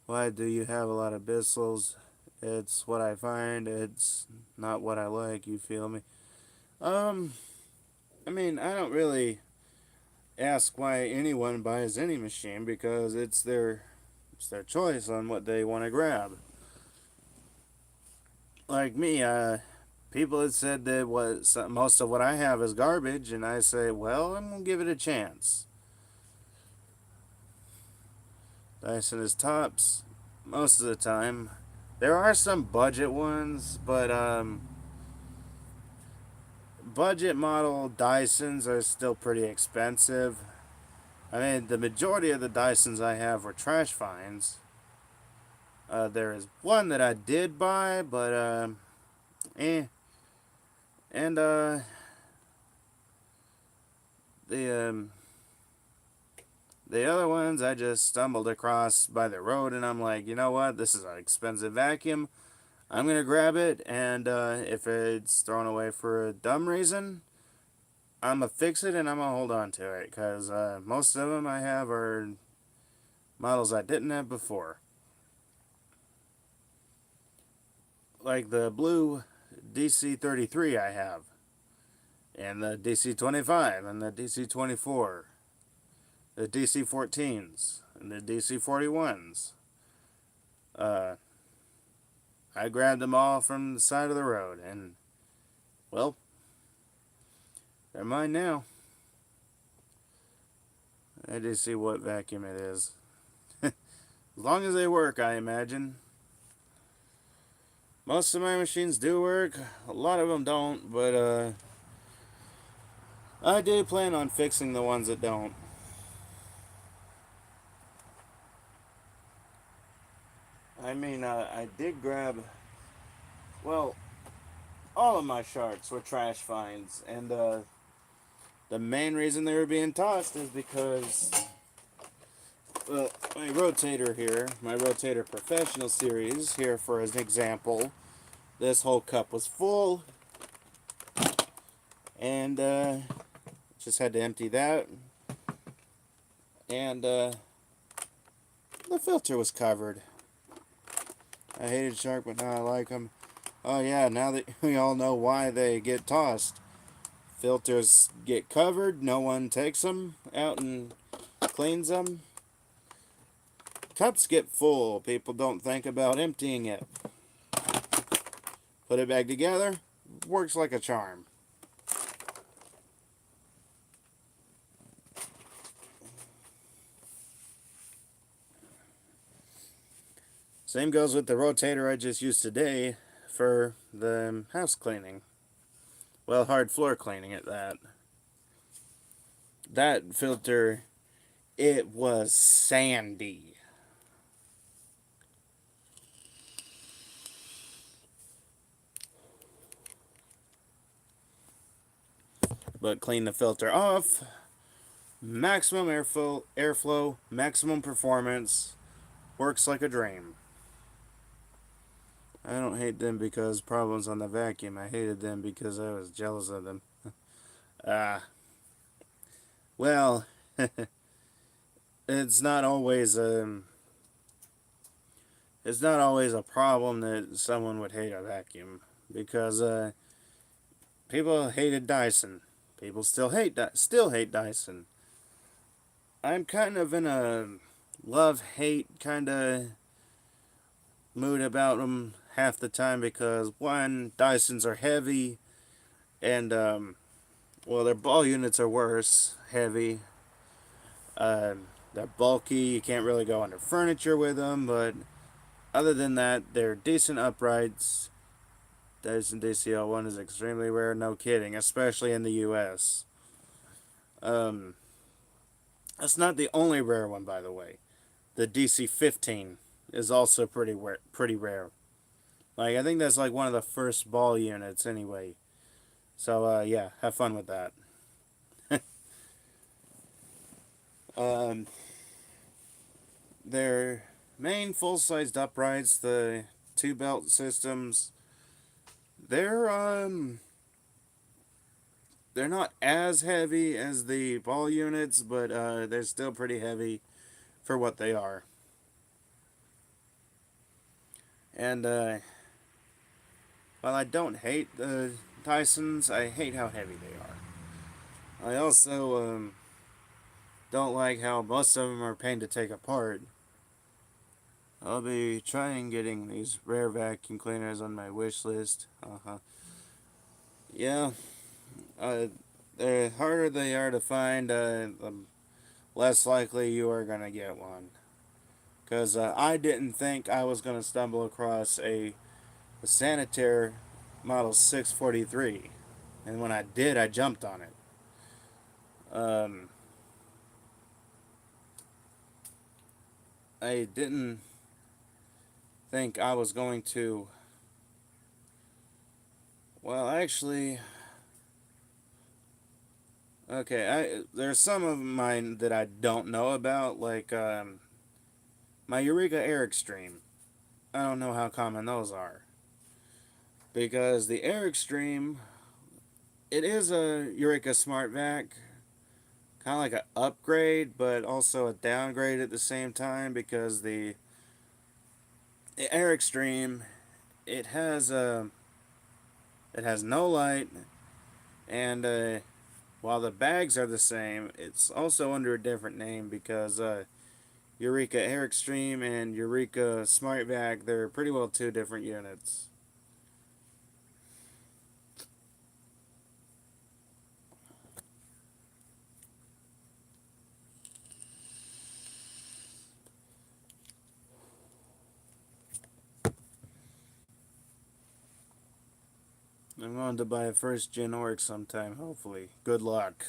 do you have a lot of Bissels? It's what I find. It's not what I like. You feel me? Um, I mean, I don't really ask why anyone buys any machine because it's their choice on what they want to grab. Like me, people had said that most of what I have is garbage, and I say, well, I'm gonna give it a chance. Dyson is tops most of the time. There are some budget ones, but budget model Dysons are still pretty expensive. I mean, the majority of the Dysons I have were trash finds. There is one that I did buy, but eh. And the the other ones I just stumbled across by the road, and I'm like, you know what? This is an expensive vacuum. I'm gonna grab it, and if it's thrown away for a dumb reason, I'm gonna fix it and I'm gonna hold on to it because most of them I have are models I didn't have before. Like the blue DC33 I have, and the DC25, and the DC24, the DC14s, and the DC41s. Uh, I grabbed them all from the side of the road, and, well, they're mine now. I just see what vacuum it is. As long as they work, I imagine. Most of my machines do work. A lot of them don't, but I do plan on fixing the ones that don't. I mean, I did grab, well, all of my sharks were trash finds, and the main reason they were being tossed is because, well, my rotator here, my rotator professional series here for an example, this whole cup was full, and just had to empty that, and the filter was covered. I hated shark, but now I like them. Oh yeah, now that we all know why they get tossed. Filters get covered, no one takes them out and cleans them. Cups get full, people don't think about emptying it. Put it back together, works like a charm. Same goes with the rotator I just used today for the house cleaning. Well, hard floor cleaning at that. That filter, it was sandy. But clean the filter off. Maximum airflow, maximum performance. Works like a dream. I don't hate them because problems on the vacuum. I hated them because I was jealous of them. Well, it's not always it's not always a problem that someone would hate a vacuum because people hated Dyson. People still hate Dyson. I'm kind of in a love-hate kind of mood about them half the time because one, Dysons are heavy, and well, their ball units are worse, heavy. They're bulky. You can't really go under furniture with them, but other than that, they're decent uprights. Dyson DCL1 is extremely rare, no kidding, especially in the U.S. That's not the only rare one, by the way. The DC15 is also pretty rare. Like, I think that's like one of the first ball units anyway. So, yeah, have fun with that. Their main full-sized uprights, the two belt systems, they're they're not as heavy as the ball units, but they're still pretty heavy for what they are. And while I don't hate the Dysons, I hate how heavy they are. I also don't like how most of them are a pain to take apart. I'll be trying getting these rare vacuum cleaners on my wish list. Yeah, the harder they are to find, the less likely you are going to get one. Because I didn't think I was going to stumble across a Sanitaire Model 643. And when I did, I jumped on it. I didn't think I was going to. Well, actually, okay. There's some of mine that I don't know about, like my Eureka Air Extreme. I don't know how common those are because the Air Extreme, it is a Eureka Smart Vac, kind of like an upgrade, but also a downgrade at the same time because the Air Extreme, it has it has no light, and while the bags are the same, it's also under a different name because Eureka Air Extreme and Eureka Smart Vac, they're pretty well two different units. I'm going to buy a first gen Orc sometime, hopefully. Good luck.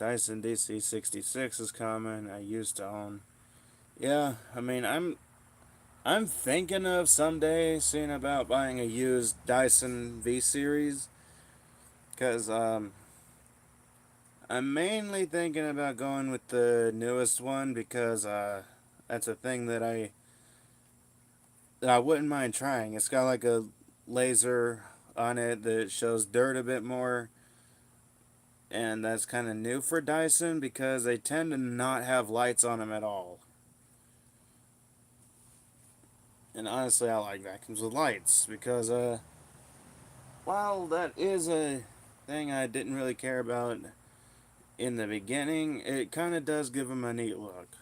Dyson DC66 is coming. I used to own. Yeah, I mean, I'm thinking of someday seeing about buying a used Dyson V-Series, because I'm mainly thinking about going with the newest one, because that's a thing that I wouldn't mind trying. It's got like a laser on it that shows dirt a bit more, and that's kind of new for Dyson because they tend to not have lights on them at all. And honestly, I like vacuums with lights because while that is a thing I didn't really care about in the beginning, it kind of does give them a neat look.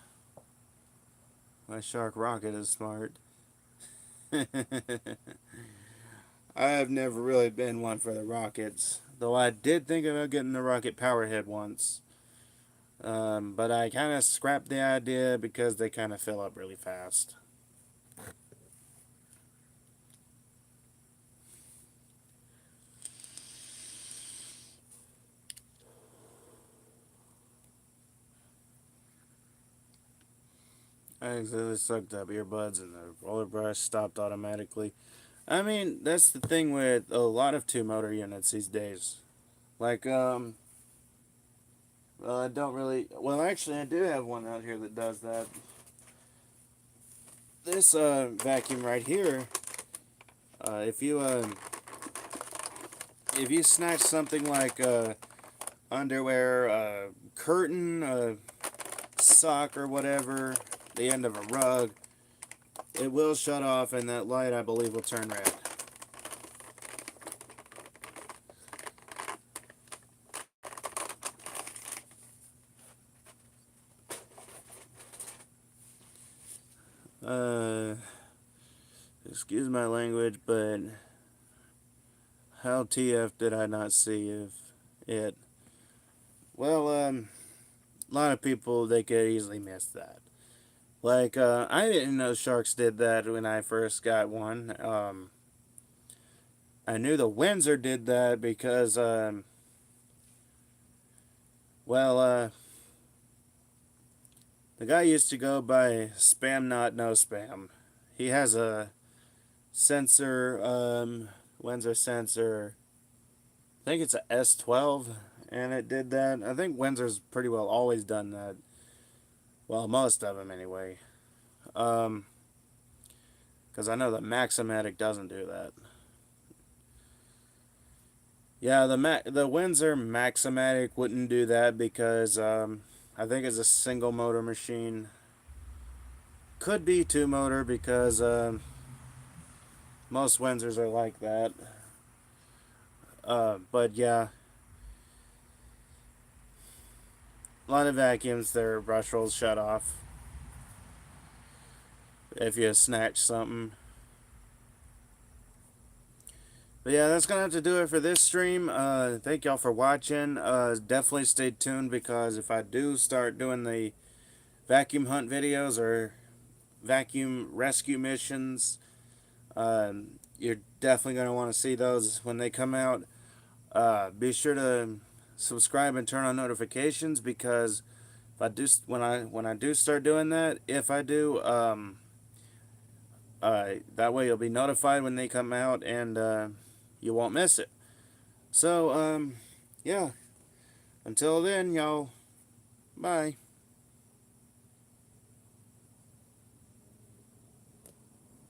My Shark Rocket is smart. I have never really been one for the rockets, though I did think about getting the rocket powerhead once. But I kind of scrapped the idea because they kind of fill up really fast. I accidentally sucked up earbuds and the roller brush stopped automatically. I mean, that's the thing with a lot of two-motor units these days. Like, well, I don't really... Well, actually, I do have one out here that does that. This vacuum right here, if you snatch something like underwear, curtain, sock or whatever, the end of a rug, it will shut off and that light, I believe, will turn red. Excuse my language, but how TF did I not see if it... Well, a lot of people, they could easily miss that. Like, I didn't know Sharks did that when I first got one. I knew the Windsor did that because, well, the guy used to go by Spam Not No Spam. He has a sensor, Windsor sensor, I think it's a S12, and it did that. I think Windsor's pretty well always done that. Well, most of them anyway. Because I know the Maxomatic doesn't do that. Yeah, the Windsor Maxomatic wouldn't do that because I think it's a single motor machine. Could be two motor because most Windsors are like that. But yeah, a lot of vacuums, their brush rolls shut off if you snatch something. But yeah, that's gonna have to do it for this stream. Thank y'all for watching. Definitely stay tuned because if I do start doing the vacuum hunt videos or vacuum rescue missions, you're definitely gonna want to see those when they come out. Be sure to subscribe and turn on notifications because if I do when I do start doing that, if I do, that way you'll be notified when they come out and you won't miss it. So, yeah. Until then, y'all. Bye.